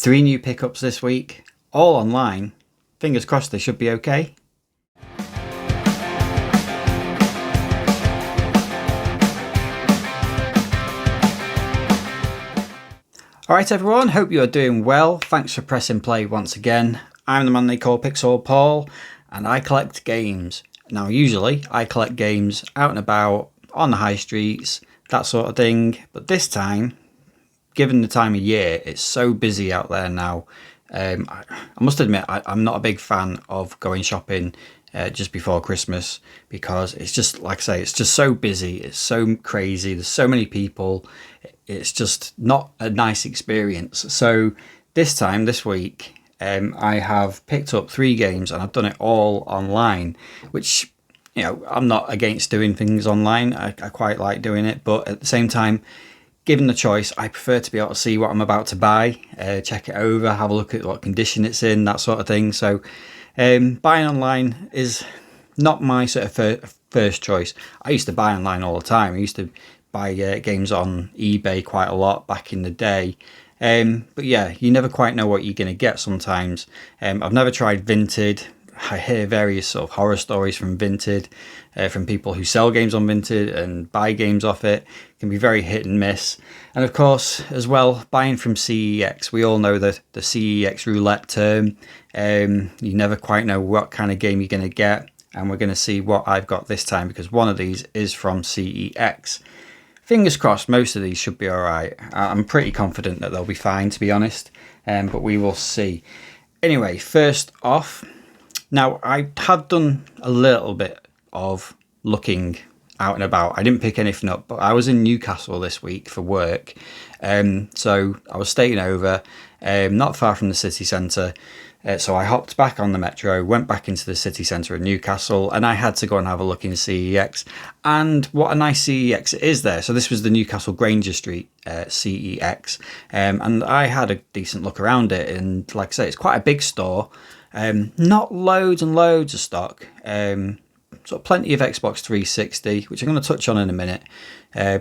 3 new pickups this week, all online. Fingers crossed they should be okay. Alright everyone, hope you are doing well. Thanks for pressing play once again. I'm the man they call Pixel Paul, and I collect games. Now usually I collect games out and about, on the high streets, that sort of thing. But this time, given the time of year, it's so busy out there now. I must admit, I'm not a big fan of going shopping just before Christmas, because it's just, like I say, it's just so busy, it's so crazy, there's so many people, it's just not a nice experience. So this week, I have picked up 3 games and I've done it all online, which, you know, I'm not against doing things online. I quite like doing it, but at the same time, given the choice, I prefer to be able to see what I'm about to buy, check it over, have a look at what condition it's in, that sort of thing. So buying online is not my sort of first choice. I used to buy online all the time. I used to buy games on eBay quite a lot back in the day. But yeah, you never quite know what you're going to get sometimes. I've never tried Vinted. I hear various sort of horror stories from Vinted, from people who sell games on Vinted and buy games off it. It can be very hit and miss. And of course, as well, buying from CEX. We all know the CEX Roulette term. You never quite know what kind of game you're going to get. And we're going to see what I've got this time, because one of these is from CEX. Fingers crossed, most of these should be all right. I'm pretty confident that they'll be fine, to be honest. But we will see. Anyway, first off, now, I have done a little bit of looking out and about. I didn't pick anything up, but I was in Newcastle this week for work. So I was staying over, not far from the city centre. So I hopped back on the metro, went back into the city centre of Newcastle, and I had to go and have a look in CEX. And what a nice CEX it is there. So this was the Newcastle Granger Street CEX. And I had a decent look around it. And like I say, it's quite a big store. Not loads and loads of stock. Sort of plenty of Xbox 360, which I'm going to touch on in a minute.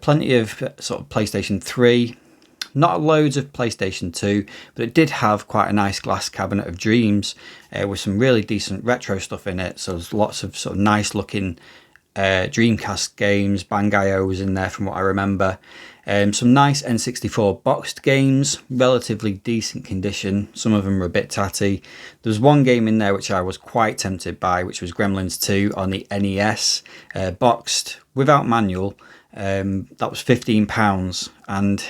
Plenty of sort of PlayStation 3. Not loads of PlayStation 2, but it did have quite a nice glass cabinet of dreams with some really decent retro stuff in it. So there's lots of sort of nice looking Dreamcast games. Bang.io was in there from what I remember. Some nice N64 boxed games, relatively decent condition. Some of them were a bit tatty. There was one game in there which I was quite tempted by, which was Gremlins 2 on the NES, boxed without manual. That was £15, and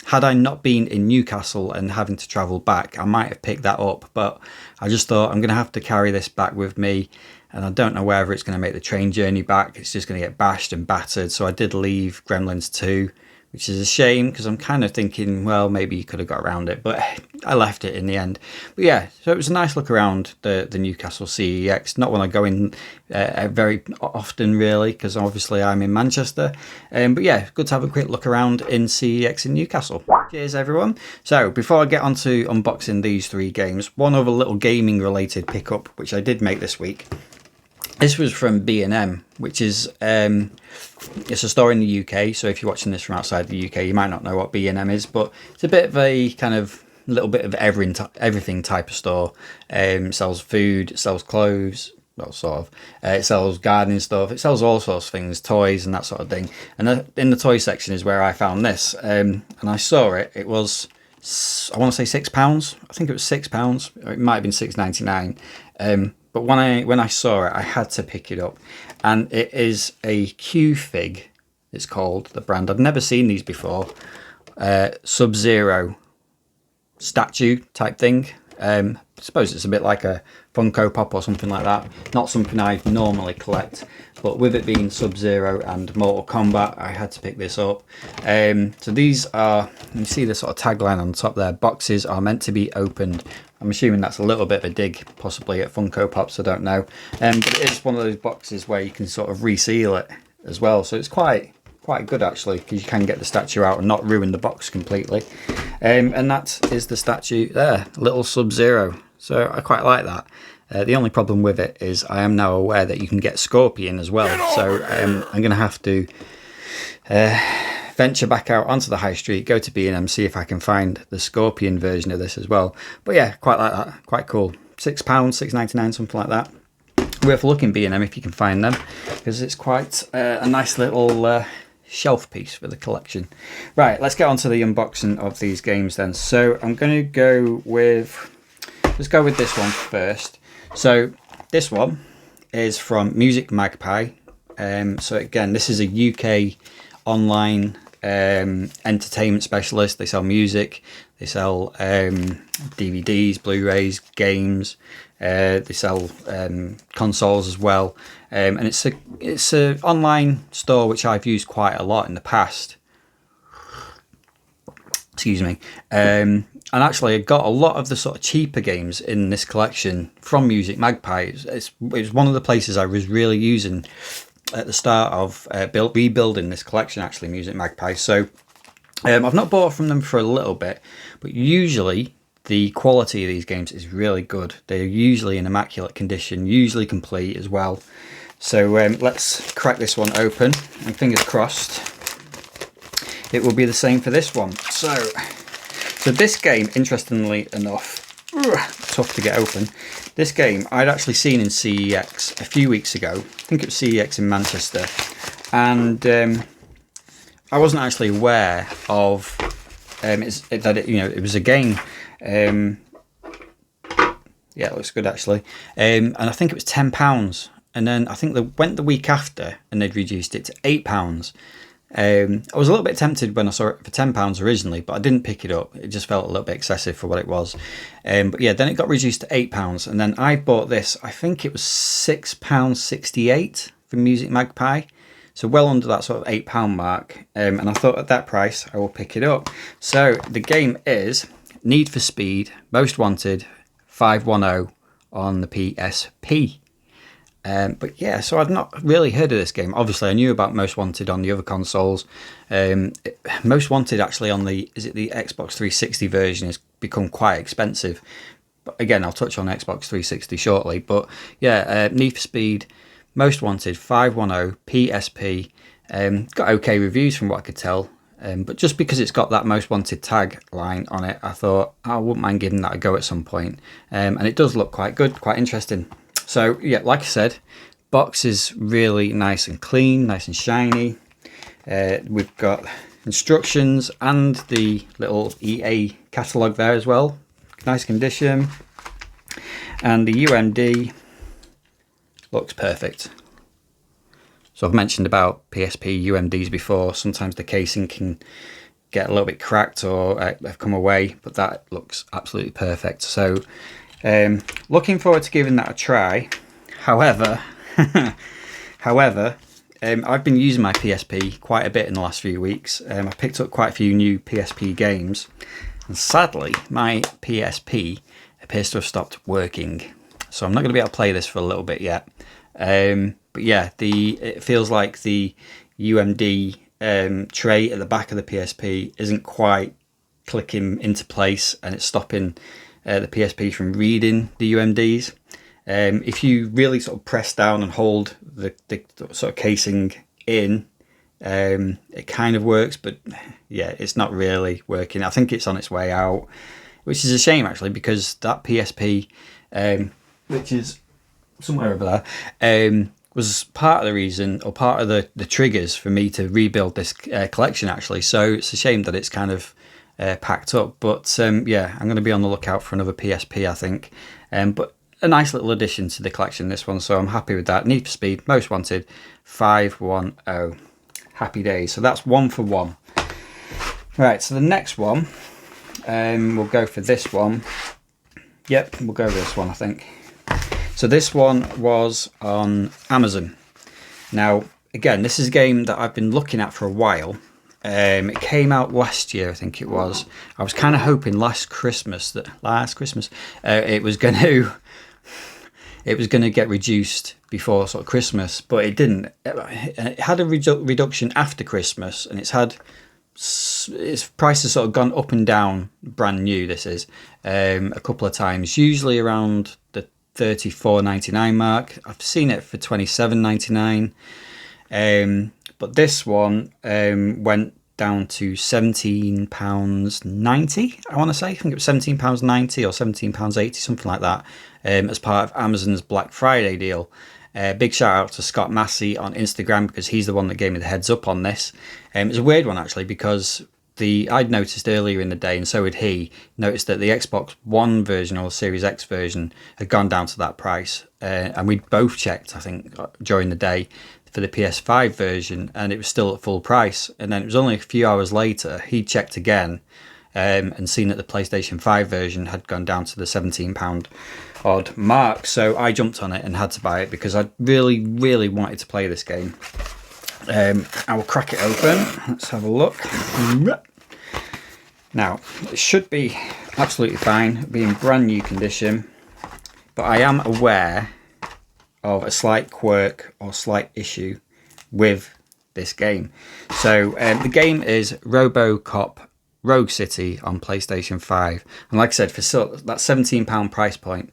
had I not been in Newcastle and having to travel back, I might have picked that up, but I just thought I'm going to have to carry this back with me, and I don't know whether it's going to make the train journey back. It's just going to get bashed and battered, so I did leave Gremlins 2, which is a shame, because I'm kind of thinking, well, maybe you could have got around it, but I left it in the end. But yeah, so it was a nice look around the Newcastle CEX. Not when I go in very often, really, because obviously I'm in Manchester. But yeah, good to have a quick look around in CEX in Newcastle. Cheers, everyone. So before I get on to unboxing these 3 games, one other little gaming-related pickup, which I did make this week. This was from B&M, which is it's a store in the UK. So if you're watching this from outside the UK, you might not know what B&M is, but it's a bit of a kind of little bit of everything type of store. It sells food, it sells clothes, well, sort of. It sells gardening stuff. It sells all sorts of things, toys and that sort of thing. And in the toy section is where I found this. And I saw it. It was, I want to say £6. I think it was £6. Or it might have been £6.99. But when I saw it, I had to pick it up. And it is a Q-Fig, it's called, the brand. I've never seen these before. Sub-Zero statue type thing. I suppose it's a bit like a Funko Pop or something like that. Not something I normally collect. But with it being Sub-Zero and Mortal Kombat, I had to pick this up. So these are, you see the sort of tagline on the top there, boxes are meant to be opened. I'm assuming that's a little bit of a dig, possibly at Funko Pops, I don't know. But it is one of those boxes where you can sort of reseal it as well. So it's quite good, actually, because you can get the statue out and not ruin the box completely. And that is the statue there, little Sub-Zero. So I quite like that. The only problem with it is I am now aware that you can get Scorpion as well. So I'm going to have to venture back out onto the high street, go to B&M, see if I can find the Scorpion version of this as well. But yeah, quite like that, quite cool. £6, £6.99, something like that. Worth looking B&M if you can find them, because it's quite a nice little shelf piece for the collection. Right, let's get on to the unboxing of these games then. So I'm going to go with, let's go with this one first. So this one is from Music Magpie. So again, this is a UK online entertainment specialist. They sell music, they sell DVDs, Blu-rays, games. They sell consoles as well, and it's a online store which I've used quite a lot in the past. Excuse me. And actually, I got a lot of the sort of cheaper games in this collection from Music Magpie. It was one of the places I was really using at the start of rebuilding this collection, actually, Music Magpie. So I've not bought from them for a little bit, but usually the quality of these games is really good. They're usually in immaculate condition, usually complete as well. So let's crack this one open, and fingers crossed it will be the same for this one. So this game, interestingly enough, tough to get open. This game I'd actually seen in CEX a few weeks ago. I think it was CEX in Manchester, and I wasn't actually aware of it was a game. Yeah, it looks good actually. And I think it was £10, and then I think they went the week after and they'd reduced it to £8. I was a little bit tempted when I saw it for £10 originally, but I didn't pick it up. It just felt a little bit excessive for what it was. But yeah, then it got reduced to £8, and then I bought this. I think it was £6.68 from Music Magpie. So well under that sort of £8 mark. And I thought at that price, I will pick it up. So the game is Need for Speed Most Wanted 510 on the PSP. But yeah, so I'd not really heard of this game. Obviously, I knew about Most Wanted on the other consoles. Most Wanted actually on the Xbox 360 version has become quite expensive. But again, I'll touch on Xbox 360 shortly. But yeah, Need for Speed Most Wanted 510 PSP. Got okay reviews from what I could tell. But just because it's got that Most Wanted tag line on it, I thought I wouldn't mind giving that a go at some point. And it does look quite good, quite interesting. So yeah, like I said, box is really nice and clean, nice and shiny. We've got instructions and the little EA catalogue there as well. Nice condition. And the UMD looks perfect. So I've mentioned about PSP UMDs before. Sometimes the casing can get a little bit cracked or have come away, but that looks absolutely perfect. So looking forward to giving that a try. However, I've been using my PSP quite a bit in the last few weeks. I've picked up quite a few new PSP games, and sadly my PSP appears to have stopped working. So I'm not going to be able to play this for a little bit yet. But yeah, it feels like the UMD tray at the back of the PSP isn't quite clicking into place, and it's stopping the PSP from reading the UMDs. If you really sort of press down and hold the sort of casing in, it kind of works, but yeah, it's not really working. I think it's on its way out, which is a shame actually, because that PSP, which is somewhere over there, was part of the reason, or part of the triggers for me to rebuild this collection actually. So it's a shame that it's kind of packed up, but yeah, I'm going to be on the lookout for another PSP, I think. But a nice little addition to the collection, this one, so I'm happy with that. Need for Speed Most Wanted 510. Happy days. So that's 1 for 1. Right, so the next one, we'll go for this one. Yep, we'll go with this one, I think. So this one was on Amazon. Now, again, this is a game that I've been looking at for a while. It came out last year, I think it was. I was kind of hoping last Christmas it was going to get reduced before sort of Christmas, but it didn't. It had a reduction after Christmas, and its price has sort of gone up and down. Brand new, this is a couple of times, usually around the $34.99 mark. I've seen it for $27.99, but this one went down to £17.90, I want to say. I think it was £17.90 or £17.80, something like that, as part of Amazon's Black Friday deal. Big shout out to Scott Massey on Instagram, because he's the one that gave me the heads up on this. It's a weird one actually, because I'd noticed earlier in the day, and so had he, noticed that the Xbox One version or Series X version had gone down to that price. And we'd both checked, I think, during the day for the PS5 version, and it was still at full price. And then it was only a few hours later, he checked again and seen that the PlayStation 5 version had gone down to the £17 odd mark. So I jumped on it and had to buy it because I really, really wanted to play this game. I will crack it open. Let's have a look. Now, it should be absolutely fine, being brand new condition, but I am aware of a slight quirk or slight issue with this game. So the game is RoboCop Rogue City on PlayStation 5, and like I said, for that £17 price point,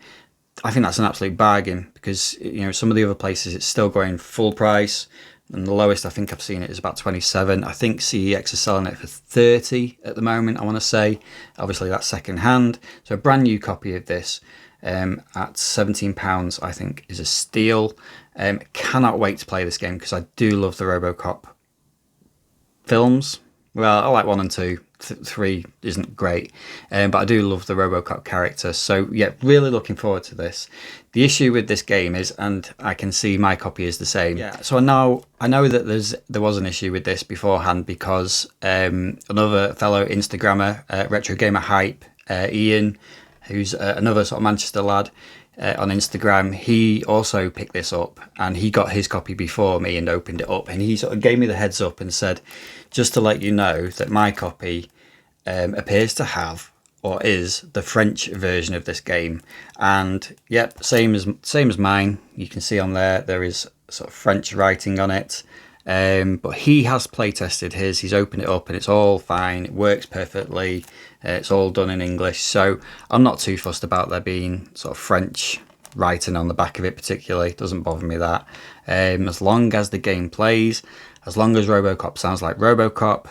I think that's an absolute bargain, because some of the other places it's still going full price, and the lowest I think I've seen it is about 27. I think CEX is selling it for 30 at the moment, I want to say. Obviously that's second hand, so a brand new copy of this at £17 I think is a steal. Cannot wait to play this game, because I do love the RoboCop films. Well, I like 1 and 2. 3 isn't great, but I do love the RoboCop character. So yeah, really looking forward to this. The issue with this game is, and I can see my copy is the same. Yeah. So I know that there was an issue with this beforehand, because another fellow Instagrammer, Retro Gamer Hype, Ian, who's another sort of Manchester lad on Instagram, he also picked this up, and he got his copy before me and opened it up, and he sort of gave me the heads up and said, just to let you know that my copy appears to have, or is, the French version of this game. And yep, same as mine. You can see on there is sort of French writing on it. But he has play tested his, he's opened it up, and it's all fine, it works perfectly, it's all done in English, so I'm not too fussed about there being sort of French writing on the back of it particularly. It doesn't bother me that. As long as the game plays, as long as RoboCop sounds like RoboCop,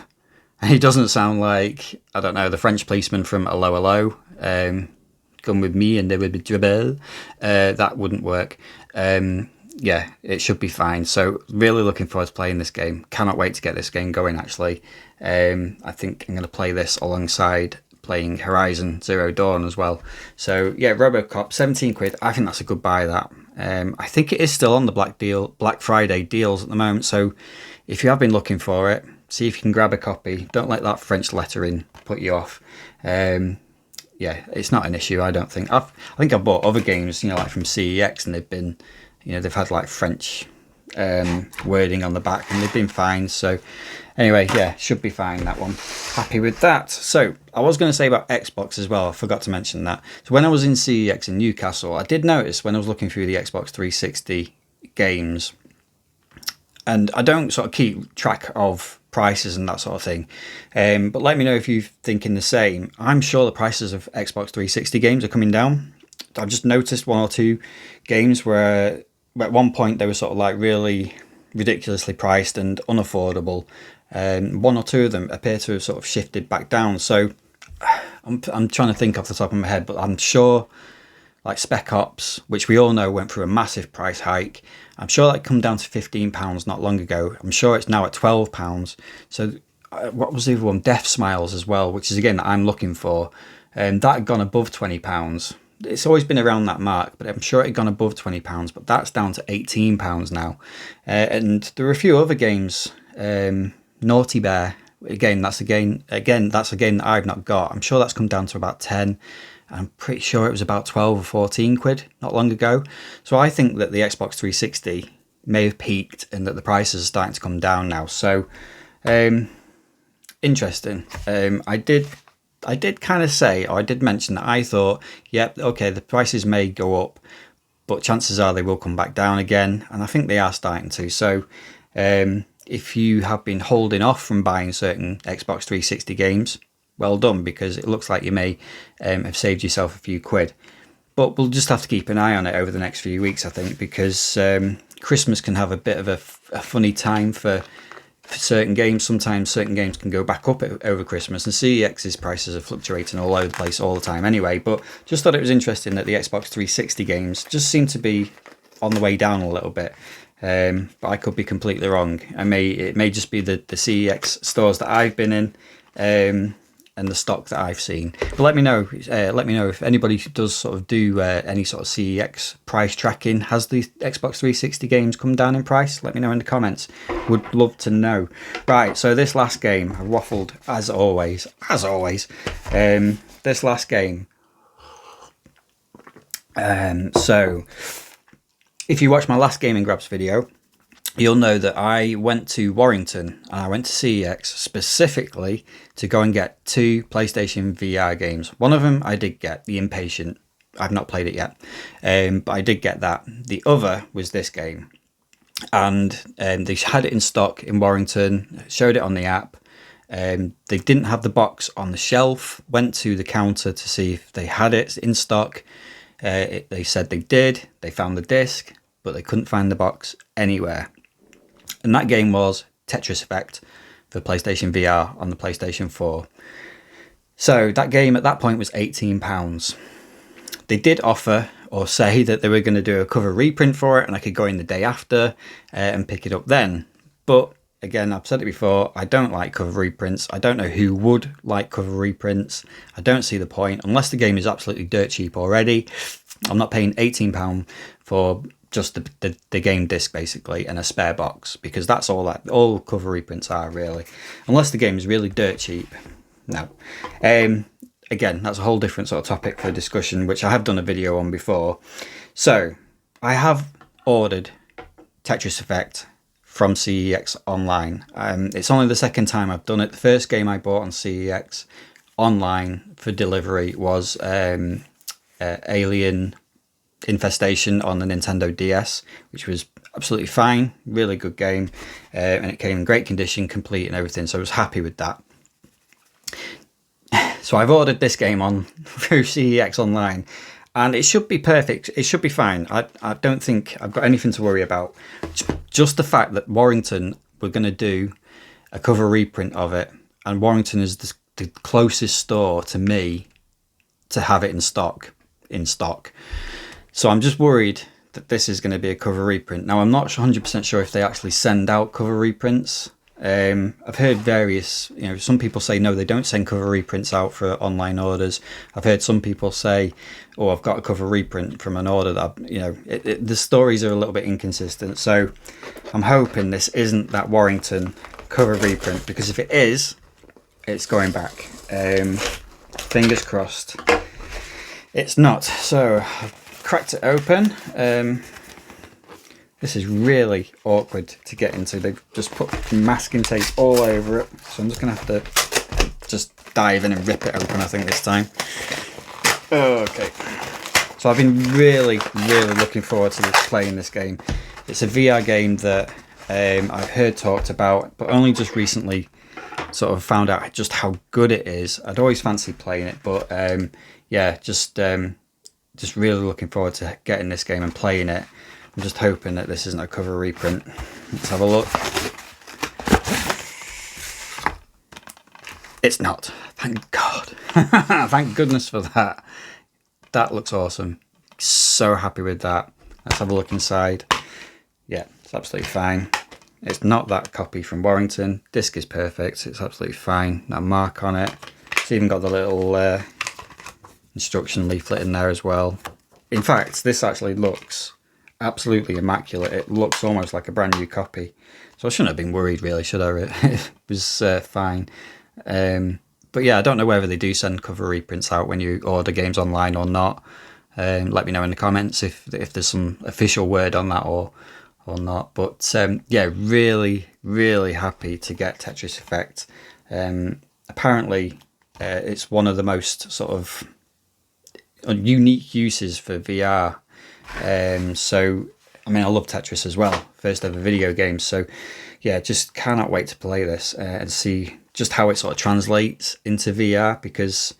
and he doesn't sound like, I don't know, the French policeman from Allo Allo, come with me and there would be trouble, that wouldn't work. Yeah, it should be fine. So really looking forward to playing this game. Cannot wait to get this game going, actually. I think I'm going to play this alongside playing Horizon Zero Dawn as well. So yeah, RoboCop, 17 quid. I think that's a good buy, that. I think it is still on the Black Friday deals at the moment. So if you have been looking for it, see if you can grab a copy. Don't let that French lettering put you off. Yeah, it's not an issue, I don't think. I think I've bought other games, like from CEX, and they've been... they've had like French wording on the back, and they've been fine. So anyway, yeah, should be fine, that one. Happy with that. So I was going to say about Xbox as well, I forgot to mention that. So when I was in CEX in Newcastle, I did notice when I was looking through the Xbox 360 games, and I don't sort of keep track of prices and that sort of thing, but let me know if you're thinking the same. I'm sure the prices of Xbox 360 games are coming down. I've just noticed 1 or 2 games where at one point they were sort of like really ridiculously priced and unaffordable. 1 or 2 of them appear to have sort of shifted back down. So I'm trying to think off the top of my head, but I'm sure like Spec Ops, which we all know went through a massive price hike, I'm sure that come down to £15 not long ago. I'm sure it's now at £12. So what was the other one? Death Smiles as well, which is again that I'm looking for. That had gone above £20. It's always been around that mark, but I'm sure it had gone above £20, but that's down to £18 now. And there are a few other games. Naughty Bear, again that's a game that I've not got. I'm sure that's come down to about 10. I'm pretty sure it was about 12 or 14 quid not long ago. So I think that the Xbox 360 may have peaked and that the prices are starting to come down now. So interesting. I did kind of say, or I did mention that I thought, yep, okay, the prices may go up, but chances are they will come back down again. And I think they are starting to. So if you have been holding off from buying certain Xbox 360 games, well done, because it looks like you may have saved yourself a few quid. But we'll just have to keep an eye on it over the next few weeks, I think, because Christmas can have a bit of a funny time for for certain games. Sometimes certain games can go back up over Christmas, and CEX's prices are fluctuating all over the place all the time anyway. But just thought it was interesting that the Xbox 360 games just seem to be on the way down a little bit. But I could be completely wrong. It may just be the CEX stores that I've been in, and the stock that I've seen. But let me know. Let me know if anybody does sort of do any sort of CEX price tracking. Has the Xbox 360 games come down in price? Let me know in the comments. Would love to know. Right. So this last game, I waffled as always. As always. This last game. So if you watch my last Gaming Grabs video, you'll know that I went to Warrington and I went to CEX specifically to go and get 2 PlayStation VR games. One of them I did get, The Impatient. I've not played it yet, but I did get that. The other was this game, and they had it in stock in Warrington, showed it on the app. They didn't have the box on the shelf, went to the counter to see if they had it in stock. They said they did. They found the disc, but they couldn't find the box anywhere. And that game was Tetris Effect for PlayStation VR on the PlayStation 4. So that game at that point was £18. They did offer or say that they were going to do a cover reprint for it, and I could go in the day after and pick it up then. But again, I've said it before, I don't like cover reprints. I don't know who would like cover reprints. I don't see the point unless the game is absolutely dirt cheap already. I'm not paying £18 for just the game disc basically and a spare box, because that's all cover reprints are really, unless the game is really dirt cheap. No. Again, that's a whole different sort of topic for discussion, which I have done a video on before. So I have ordered Tetris Effect from CEX online. It's only the second time I've done it. The first game I bought on CEX online for delivery was Alien Infestation on the Nintendo DS, which was absolutely fine, really good game, and it came in great condition, complete and everything, so I was happy with that. So I've ordered this game on through CEX online, and it should be perfect. It should be fine. I don't think I've got anything to worry about. Just the fact that Warrington were going to do a cover reprint of it, and Warrington is the closest store to me to have it in stock. So I'm just worried that this is going to be a cover reprint. Now, I'm not 100% sure if they actually send out cover reprints. I've heard various, some people say no, they don't send cover reprints out for online orders. I've heard some people say, oh, I've got a cover reprint from an order that, the stories are a little bit inconsistent. So I'm hoping this isn't that Warrington cover reprint, because if it is, it's going back. Fingers crossed. It's not. So I've cracked it open. This is really awkward to get into. They've just put masking tape all over it. So I'm just going to have to just dive in and rip it open, I think, this time. Okay. So I've been really looking forward to playing this game. It's a VR game that I've heard talked about, but only just recently sort of found out just how good it is. I'd always fancied playing it, but yeah, just really looking forward to getting this game and playing it. I'm just hoping that this isn't a cover reprint. Let's have a look. It's not. Thank God. Thank goodness for that. That looks awesome. So happy with that. Let's have a look inside. Yeah, it's absolutely fine. It's not that copy from Warrington. Disc is perfect. It's absolutely fine. That mark on it. It's even got the little instruction leaflet in there as well. In fact, this actually looks absolutely immaculate. It looks almost like a brand new copy. So I shouldn't have been worried really, should I? It was fine. But yeah, I don't know whether they do send cover reprints out when you order games online or not. Let me know in the comments if there's some official word on that or not. But yeah, really happy to get Tetris Effect. Apparently it's one of the most sort of unique uses for VR. So I mean, I love Tetris as well, first ever video game, so yeah, just cannot wait to play this and see just how it sort of translates into VR, because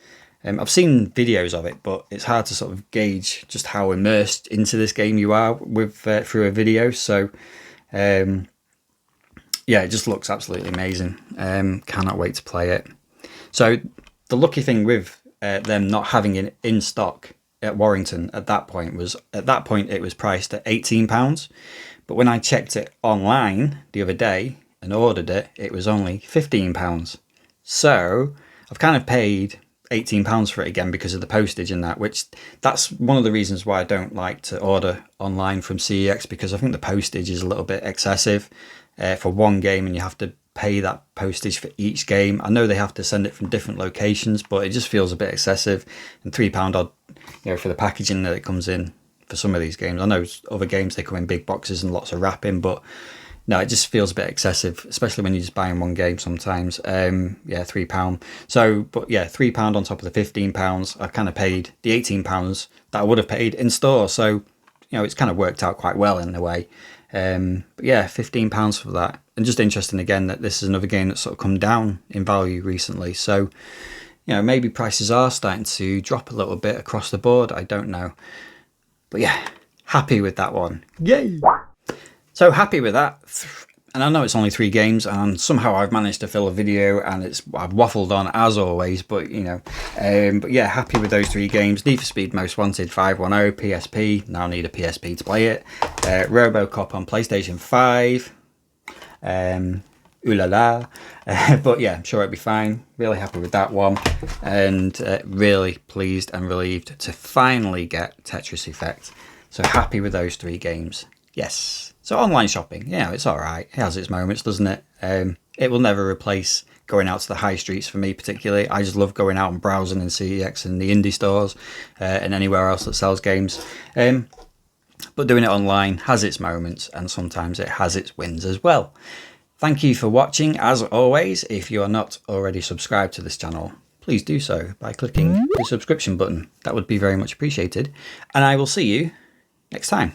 I've seen videos of it, but it's hard to sort of gauge just how immersed into this game you are with through a video. So yeah, yeah, it just looks absolutely amazing. Cannot wait to play it. So the lucky thing with them not having it in stock at Warrington at that point it was priced at £18. But when I checked it online the other day and ordered it, it was only £15. So I've kind of paid £18 for it again because of the postage and that, which that's one of the reasons why I don't like to order online from CEX, because I think the postage is a little bit excessive for one game, and you have to pay that postage for each game. I know they have to send it from different locations, but it just feels a bit excessive. And £3 odd, for the packaging that it comes in for some of these games. I know other games they come in big boxes and lots of wrapping, but no, it just feels a bit excessive, especially when you're just buying one game sometimes. Yeah, £3. So, but yeah, £3 on top of the £15. I kind of paid the £18 that I would have paid in store. So, it's kind of worked out quite well in a way. But yeah, £15 for that. And just interesting again that this is another game that's sort of come down in value recently. So, maybe prices are starting to drop a little bit across the board. I don't know. But yeah, happy with that one. Yay! So happy with that. And I know it's only 3 games, and somehow I've managed to fill a video, and I've waffled on as always, but but yeah, happy with those 3 games. Need for Speed Most Wanted 510 PSP. Now need a PSP to play it. RoboCop on PlayStation 5. Ooh la la. But yeah, I'm sure it'll be fine. Really happy with that one, and really pleased and relieved to finally get Tetris Effect. So happy with those 3 games. Yes. So online shopping, it's all right. It has its moments, doesn't it? It will never replace going out to the high streets for me particularly. I just love going out and browsing in CEX and the indie stores and anywhere else that sells games. But doing it online has its moments, and sometimes it has its wins as well. Thank you for watching. As always, if you are not already subscribed to this channel, please do so by clicking the subscription button. That would be very much appreciated. And I will see you next time.